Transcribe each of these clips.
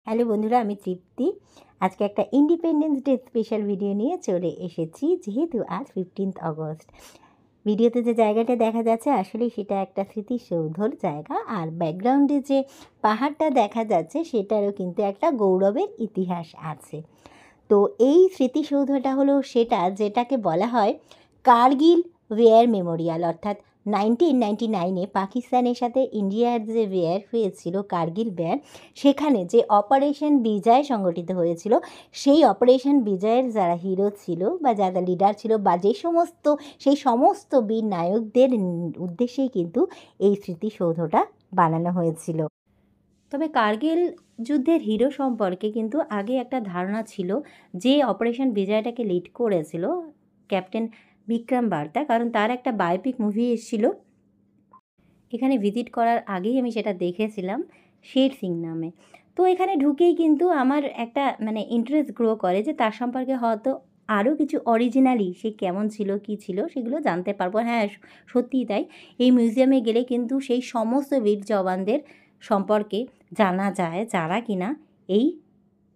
Hello বন্ধুরা, আমি তৃপ্তি। আজকে একটা ইন্ডিপেন্ডেন্স ডে স্পেশাল ভিডিও নিয়ে চলে এসেছি, যেহেতু আজ 15th অগস্ট। ভিডিওতে যে জায়গাটা দেখা যাচ্ছে আসলে সেটা একটা স্মৃতিসৌধর জায়গা, আর ব্যাকগ্রাউন্ডে যে পাহাড়টা দেখা যাচ্ছে সেটারও কিন্তু একটা গৌরবের ইতিহাস আছে। তো এই স্মৃতিসৌধটা হলো সেটা যেটাকে বলা হয় কার্গিল ওয়ার মেমোরিয়াল, অর্থাৎ 1999-এ পাকিস্তানের সাথে ইন্ডিয়ার যে ওয়ার হয়েছিল কার্গিল ওয়ার, সেখানে যে অপারেশন বিজয় সংগঠিত হয়েছিল, সেই অপারেশন বিজয়ের যারা হিরো ছিল বা যারা লিডার ছিল বা সেই সমস্ত বীর নায়কদের উদ্দেশ্যেই কিন্তু এই স্মৃতিসৌধটা বানানো হয়েছিল। তবে কার্গিল যুদ্ধের হিরো সম্পর্কে কিন্তু আগে একটা ধারণা ছিল, যে অপারেশন বিজয়টাকে লিড করেছিল ক্যাপ্টেন বিক্রম বার্তা, কারণ তার একটা বায়োপিক মুভি এসেছিল। এখানে ভিজিট করার আগেই আমি সেটা দেখেছিলাম, শের সিং নামে। তো এখানে ঢুকেই কিন্তু আমার একটা ইন্টারেস্ট গ্রো করে যে তার সম্পর্কে হয়তো আরও কিছু অরিজিনালি সে কেমন ছিল, কী ছিল, সেগুলো জানতে পারবো। হ্যাঁ, সত্যিই তাই। এই মিউজিয়ামে গেলে কিন্তু সেই সমস্ত বীর জওয়ানদের সম্পর্কে জানা যায়, যারা কিনা এই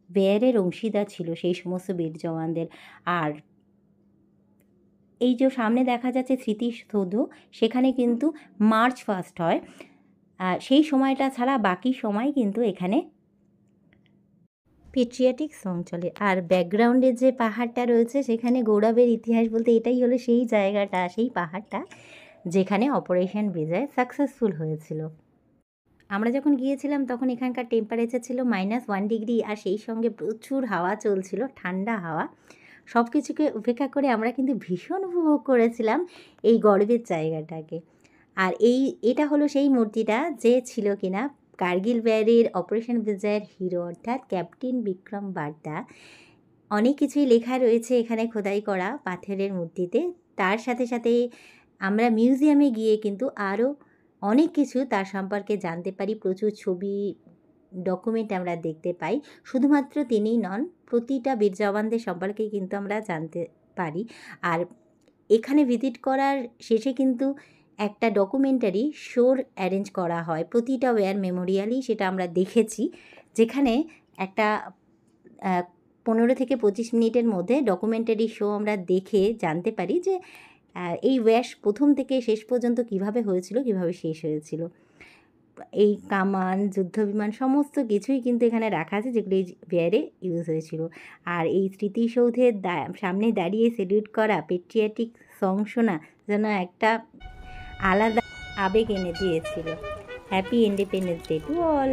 ওয়ারের অংশীদার ছিল, সেই সমস্ত বীর জওয়ানদের। আর এই যে সামনে দেখা যাচ্ছে স্মৃতিসৌধ, সেখানে কিন্তু মার্চ ফাস্ট হয়। সেই সময়টা ছাড়া বাকি সময় কিন্তু এখানে পেট্রিয়াটিক সং চলে। আর ব্যাকগ্রাউন্ডে যে পাহাড়টা রয়েছে সেখানে গৌরবের ইতিহাস বলতে এটাই হলো সেই জায়গাটা, সেই পাহাড়টা যেখানে অপারেশন বিজয় সাকসেসফুল হয়েছিল। আমরা যখন গিয়েছিলাম তখন এখানকার টেম্পারেচার ছিল -1 ডিগ্রি, আর সেই সঙ্গে প্রচুর হাওয়া চলছিল, ঠান্ডা হাওয়া। সব কিছুকে উপেক্ষা করে আমরা কিন্তু ভীষণ উপভোগ করেছিলাম এই গর্বের জায়গাটাকে। আর এটা হলো সেই মূর্তিটা যে ছিল কিনা কার্গিল ওয়ারের অপারেশন বিজয়ের হিরো, অর্থাৎ ক্যাপ্টেন বিক্রম বার্তা। অনেক কিছুই লেখা রয়েছে এখানে খোদাই করা পাথরের মূর্তিতে। তার সাথে সাথে আমরা মিউজিয়ামে গিয়ে কিন্তু আরও অনেক কিছু তার সম্পর্কে জানতে পারি। প্রচুর ছবি, ডকুমেন্ট আমরা দেখতে পাই। শুধুমাত্র তিনিই নন, প্রতিটা বীর জওয়ানদের সম্পর্কে কিন্তু আমরা জানতে পারি। আর এখানে ভিজিট করার শেষে কিন্তু একটা ডকুমেন্টারি শোর অ্যারেঞ্জ করা হয় প্রতিটা ওয়ার মেমোরিয়ালই, সেটা আমরা দেখেছি, যেখানে একটা 15 থেকে 25 মিনিটের মধ্যে ডকুমেন্টারি শো আমরা দেখে জানতে পারি যে এই ওয়ার প্রথম থেকে শেষ পর্যন্ত কিভাবে হয়েছিল, কিভাবে শেষ হয়েছিল। এই কামান, যুদ্ধবিমান সমস্ত কিছুই কিন্তু এখানে রাখা আছে, যেগুলো এই ওয়ারে ইউজ হয়েছিল। আর এই স্মৃতিসৌধের সামনে দাঁড়িয়ে সেলিউট করা, পেট্রিয়াটিক সং শোনা যেন একটা আলাদা আবেগ এনে দিয়েছিল। Happy independence day to all.